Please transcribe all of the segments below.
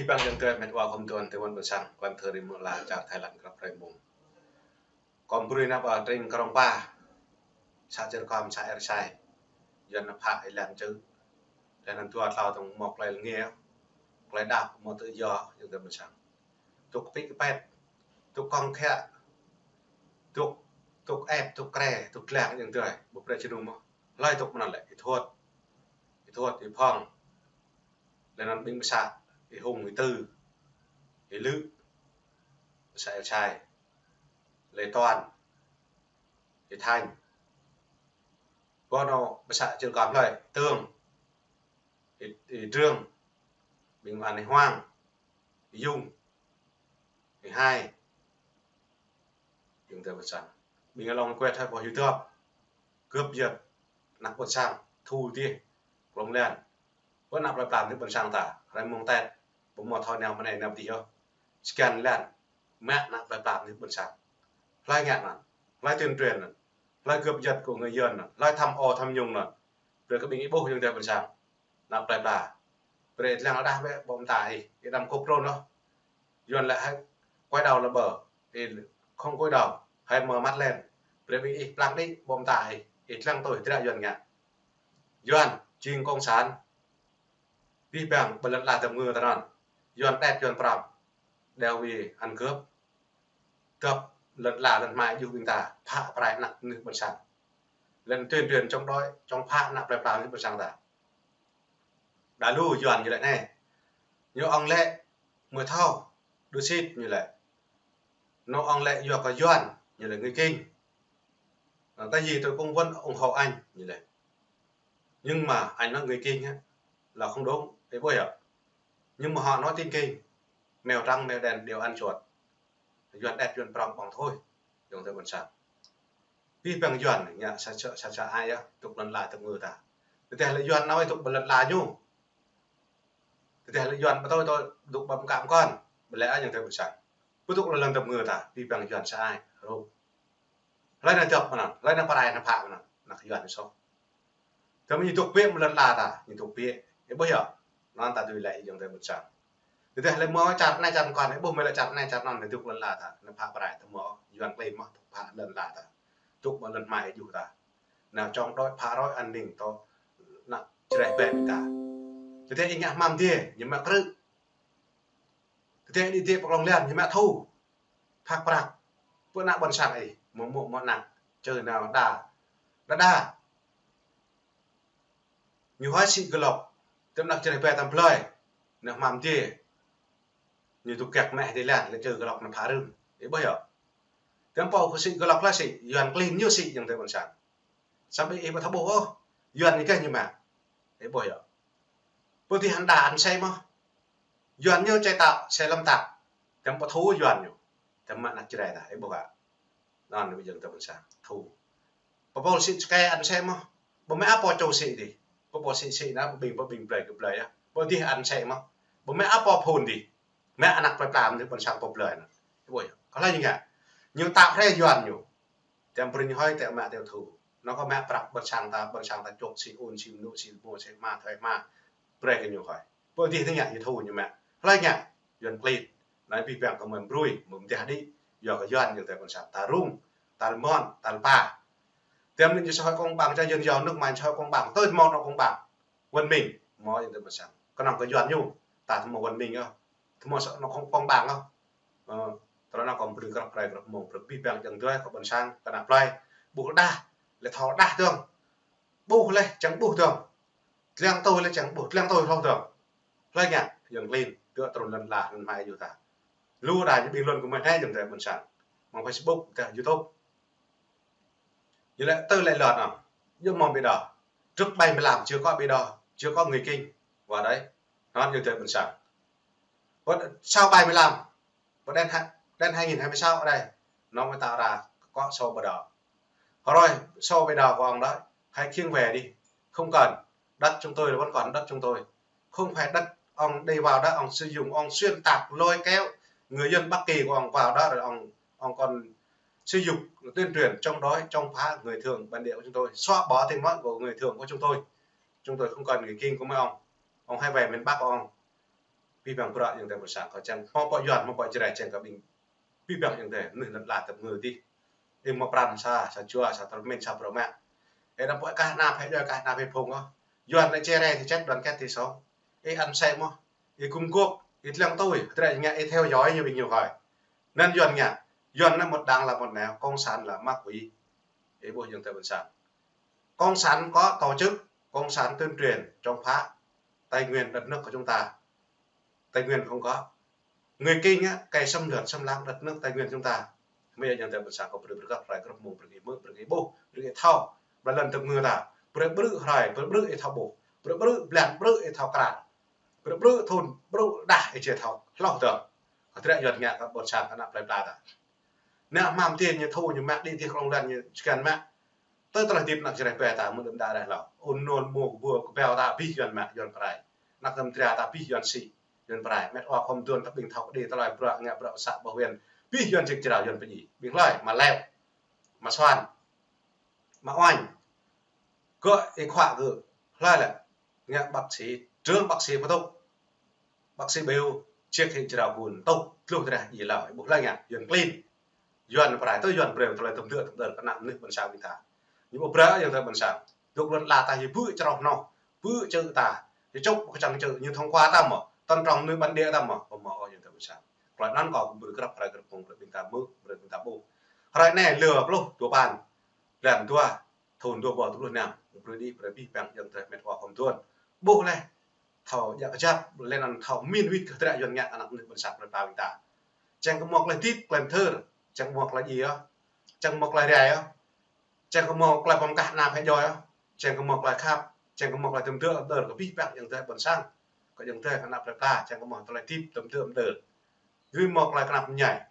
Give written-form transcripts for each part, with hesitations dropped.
bang yang tuan met wa kom tuan tuan besang kwan theri mulaจากไทยแลนด์กับไรมุงกอมปรุยนับตริงกรองป้าชาเจอความชาเอร์ชัยยันพระไอแลนด์จื้อแต่นั้นตัวเราต้องหมอกไหลเงี้ยไหลดาบมอตือยอยังtuan besangทุกปีกเป็ดทุกกองแค่ทุกแอบทุกแกร่ทุกแหลกยังtuanบุปผาชินุมไล่ทุกมันนั่นแหละโทษพ่องแล้วนั้นบิงประชาhùng người tư lữ sẽ trai lấy toàn thành có nó sẽ chưa cảm lời tương trương bình an hoang dung hai chúng ta vật sản mình long quét hay có hiếu thượng cướp giật nặng quân sang thu tiền lồng lên có nạp lại làm những quân sang tả lại mong tẹtผมมอทอแนวมาในแนวเดียวสแกนแลนด์แม่นักแบบแบบนี้บนสั่งไล่งานน่ะไล่tuyên truyềnน่ะไล่เกือบยัดcủa người dânน่ะไล่ทำtham nhungน่ะเรื่องก็เป็นอีโบยังแต่บนสั่งนับแบบแบบเปรตแรงระดับแบบบอมตายcái đâm cốc rôn đó dân lại hay quay đầu là bờ thì không quay đầu hay mở mắt lênเปรตbịอีกลังนี้บอมตายอีกลังตัวที่ได้dân ngạn dân chiên công sản đi bằng bật lật lại tầm ngừa taoย้อนแดดย้อนปรับเดวีอันเกือบlật là lần mai du bình tà phá bài nặng như bật sàng lần tuyên truyền trong đói trong phá nặng bài vào như bật sàng ta đã lưuย้อนnhư lại này như ông lệ mưa thau đưa xít như lại nó ông lệ do cóย้อนnhư là người kinh cái gì tôi cũng vẫn ủng hộ anh như vậy nhưng mà anh là người kinh ấy, là không đúng thế bôi ạ nhưng mà họ nói tin kinh mèo trăng mèo đèn đều ăn chuột dọn đẹp dọn prong bằng thôi dùng theo bản sản vì bằng dọn nhá sa ai á tục lần lại tục người ta thế là dọn nói tục lần lại nhu thế là dọn mà tôi tục bấm cảm con bởi lẽ dùng theo bản sản cứ tục lần tập người ta vì bằng dọn sa ai không lấy nó chọc mà nó lấy nó bài nó phạm mà nó dọn sao thế mà nhìn tục biết một lần là ta nhìn tục biết cái bây giờ nó ta tùy lại dùng theo bản sản thế là mò chặt này chặt còn đấy bố mày là chặt này chặt non thì tục lần là ta nó phá bài ta mò dọn lên mà phá lần là ta tục một lần mai dù ta nào trong đôi phá đôi an ninh to nặng trẻ bẹp ta thế anh nhạc mam thế nhưng mà cứ thế đi tiếp lòng liền nhưng mà thu phá bạc bữa nặng bận sạc ấy một nặng chơi nào đa như hóa sĩ cơ lộc tâm nặng trẻ bẹp tầm plei nặng mam thế như tụ kẹt mẹ thì là chơi cái lọc nó phá rừng đấy bây giờ tiếng bầu của sĩ cái lọc là sĩ dàn clean như sĩอย่าง thế còn sản sao bây em mà tháo bộ dàn như cái như mà đấy bây giờ bữa thì hắn đàn xem mà dàn như chạy tạo xe lâm tạc tiếng bầu thú dàn nhiều tiếng mà nặng chơi đấy bây giờ non bây giờ thế còn sản thú bầu sĩ cái ăn xem mà bố mẹ áp cho sĩ thì bố sĩ nó bình play á bữa thì ăn xem mà bố mẹ áp phun thì mẹ anak làm thì còn sang bộc lời nữa, vậy có là như vậy, nhưng tạo ra doan nhiều, tem prin hơi tem mẹ đều thủ, nó có mẹ bạc bậc sang ta chụp xì ôn xì nụ xì mua xì ma thời ma, bề cái nhiều khỏi, bữa thì thế nhỉ như thủ như mẹ, là nhỉ, doan clean, nói vì vẹn của mình rui, mình để đi, giờ cái doan nhiều tem còn sang ta rung, ta mon, ta pa, tem nên cho con bằng cho dân giàu nước mình cho con bằng, tôi mong nó con bằng, quân mình, mọi những tem còn sang, có nằm cái doan nhu, ta thằng một quân mình không mà nó không phong bằng không tao nó còn bự cái một bự pi bèn chẳng thôi có bận sang cái nào play bù đa là thò đa thường bù lên chẳng bù thường leng tôi là chẳng bù leng tôi không thường lấy nhỉ dừng lên tựa tồn lần là lần mai dù ta lưu đài những bình luận của mình hay dừng thời bận sang bằng Facebook cả YouTube như lại tôi lại lọt nào nhưng mà bây giờ trước bay mới làm chưa có bây giờ chưa có người kinh vào đấy nó như thời bận sang sau 75 và đen 2026 ở đây nó mới tạo ra có sau bờ đỏ rồi sau bờ đỏ của ông đó hãy khiêng về đi không cần đất chúng tôi là vẫn còn đất chúng tôi không phải đất ông đi vào đó ông sử dụng ông xuyên tạc lôi kéo người dân Bắc Kỳ của ông vào đó rồi ông còn sử dụng tuyên truyền trong đó trong phá người thường bản địa của chúng tôi xóa bỏ tiếng nói của người thường của chúng tôi không cần người kinh của mấy ông hay về miền Bắc của ông pi bằng pro yang te bẩn sang có chẳng mau bỏ giòn mau bỏ chè chẳng có bình pi bằng yang te nửa là tập người đi em mà pram sa chua sa tập men sa pro mẹ em đã bỏ cả na phải rồi cả na phải phong có giòn lại chè thì chắc đoàn kết thì sống em ăn say mà em cung cố em lăng tôi thế nghe em theo dõi như bình nhiều hỏi nên giòn nhỉ giòn nó một đảng là một nẻo công sản là ma quỷ em bộ yang te bẩn sang công sản có tổ chức công sản tuyên truyền trong phá tài nguyên đất nước của chúng ta tài nguyên không có người kinh á cày xâm lược xâm lăng đất nước tài nguyên chúng ta bây giờ nhận thấy một sáng có bự gặp phải gặp mù bự bố bự thao và lần tập người ta bự hỏi bự thao bố bự lẹn bự thao cạn bự thôn bự đả để thao lâu tưởng ở thế này nhận nhẹ các bọn sáng các nạp lại ta nè mam tiền như thô như mẹ đi thì không lần như cần mẹ tôi là tìm nạp chỉ này về ta muốn đâm đá này là ôn nôn mua vừa bèo ta bi dọn mẹ dọn phải nạp đâm tria ta bi dọn xì dọn phải mẹ hoa không tuân các bình thảo đi ta lại bựa nghe bựa sạ bảo huyền bi dọn trực chỉ đạo dọn phải gì bình lại mà leo mà xoan mà oanh gọi cái khóa gự lại là nghe bác sĩ trương bác sĩ phẫu bác sĩ bêu chiếc hình chỉ đạo buồn tông luôn thế này gì là buộc lại nghe dọn clean dọn phải tôi dọn bèo tôi lại tầm tựa các nặng nước bên sau bình thả nhưng mà bữa giờ tôi bận sáng lúc lần là ta chỉ bự cho nó bự chữ ta thì chốc chẳng chữ như thông qua ta mà tân trọng nơi bản địa ta mà ở giờ tôi bận sáng rồi nó còn bự cái phải cái vùng bình ta bự bình ta bù rồi này lừa luôn tụi bạn làm tua thôn tua bò tụi luôn nào rồi đi bằng giờ tôi mệt hoa không tuôn bù này thầu dạ chắc lên ăn thầu miên vít cái đại doanh nhạc ăn nơi bận sáng rồi vào bình ta chẳng có một là tít làm thơ chẳng một là gì á chẳng một là rẻ á chẳng có một là bóng cát nào hay rồi á chẳng có một là khắp chẳng có một là tầm tượng đợt có vi phạm những thế bẩn sang có những thế nạp là ta chẳng có một là tip tầm tượng đợt ghi một là nạp nhảy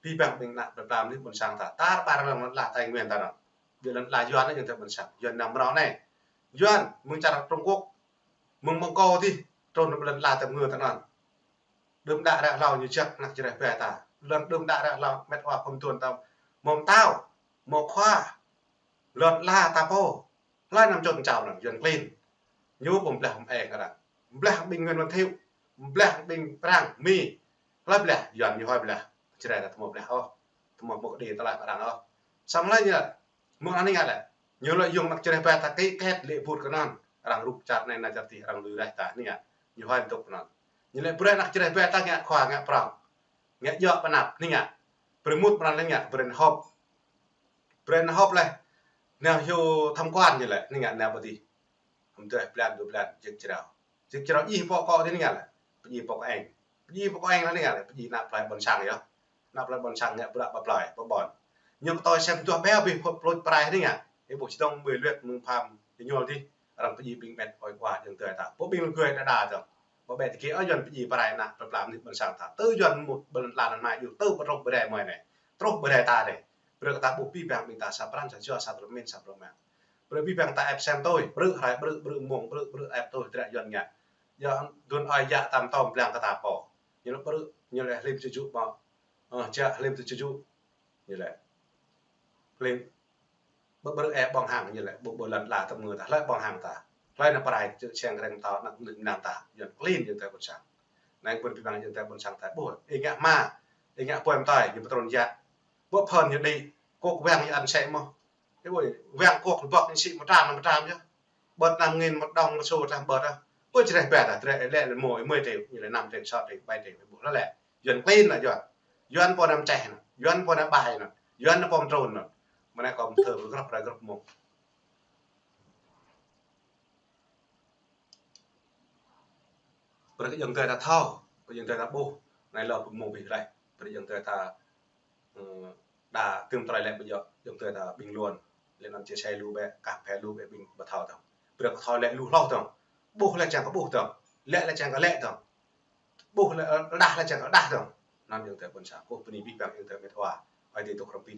vi phạm mình nạp là làm đến bẩn sang ta ba là tài nguyên ta nào vì là doan đấy những thế bẩn sang doan nằm đó này doanมึงจะTrung Quốcมึงmong co đi trôn một lần là tầm người ta nào đơm đạ đã lao như chắc nạp chỉ để về ta lần đơm đạ đã lao mét hoa không tuần tao mồm tao một khoa lợn la ta po lai nằm chôn chào nằm dần lên nhúผมแปลผมเองก็ได้ผมแปลเป็นเงินวันเที่ยวผมแปลเป็นปรางมีแล้วแปลย้อนอยู่ห้อยแปลจะได้แต่ทั้งหมดแปลอ๋อทั้งหมดปกติตลาดปรางอ๋อซ้ำไรเนี่ยมึงอันนี้ไงแหละnhiều lợi dụng nặcจะได้แปลta cái kết lệพูดกันนั่นรังรูปจัดในนาจติรังลือได้ตาเนี่ยอยู่ห้อยตกนั่นnhiều lợi bữa nặcจะได้แปลtaเงี้ยขวาเงี้ยปรางเงี้ยเยอะปนับนี่เงี้ยประมุดปรางนี่เงี้ยเป็นฮอบเลยแนวอยู่ทำกวนนี่แหละนี่ไงแนวปฏิผมจะแปลนดูแปลนจึกจะเรายี่ปอกอที่นี่ไงแหละยี่ปอกเองแล้วนี่ไงแหละยี่นับปลายบอลช่างเหรอนับปลายบอลช่างเนี่ยปลายปลายบอลnhưng tôi xemตัวแมวbị phlôiปลายนี่ไงไอ้บุชิต้องมือเลือดมือพามจะโยนที่เราไปยี่ปิงแบดปล่อยกว่าอย่างเตยตาพวกปิงมันเคยด่าจังพอแบดที่เกี่ยวยันไปยี่ปลายนะปลายนี่บอลช่างตาตื้อยันหมดบอลลานมันมาอยู่ตื้อปลงไปได้มวยเนี่ยตรงไปได้ตาเลยberkata bupi bang minta sapran saja satu men saproma berbi bang ta absent tôi bự hai bự mông bự ép tôi tidak yon nya ya don aya tam tom blang kata po như nó bự như là lim chuju mà cha lim chuju như là lim bự ép bằng hàng như là bộ lần là tập người ta lại bằng hàng ta lại là bài chèn rèn ta nặng đựng nàng ta yon clean như thế một sáng này berbi bang như thế một sáng ta bố ingạ ma ingạ poem tai như patron ya bộ phần như đi cuộc vàng như ăn sẽ mà cái buổi vàng cuộc bọc như chị một trăm chứ bớt 5.000 một đồng một xu trăm bớt á ôi chỉ này bẹt à đây là mỗi 10 triệu như là 5 triệu 6 triệu 7 triệu bộ đó lẹ dần clean là dần po năm trẻ dần po năm bài nè dần nó pom trồn nè mà này còn thở gấp một bây giờ dần thời ta thao bây giờ thời ta bô này là một việc này bây giờ thời ta đã tương trai lại bây giờ dùng từ là bình luận lên làm chia sẻ lưu bé cả phe lưu bé bình bật thảo thằng bây giờ thảo lại lưu lo thằng bố là chẳng có bố thằng lệ là chẳng có lệ thằng bố là đa là chẳng có đa thằng làm dùng từ quân xã cô bình bị bằng dùng từ miệt hòa ai thì tôi không biết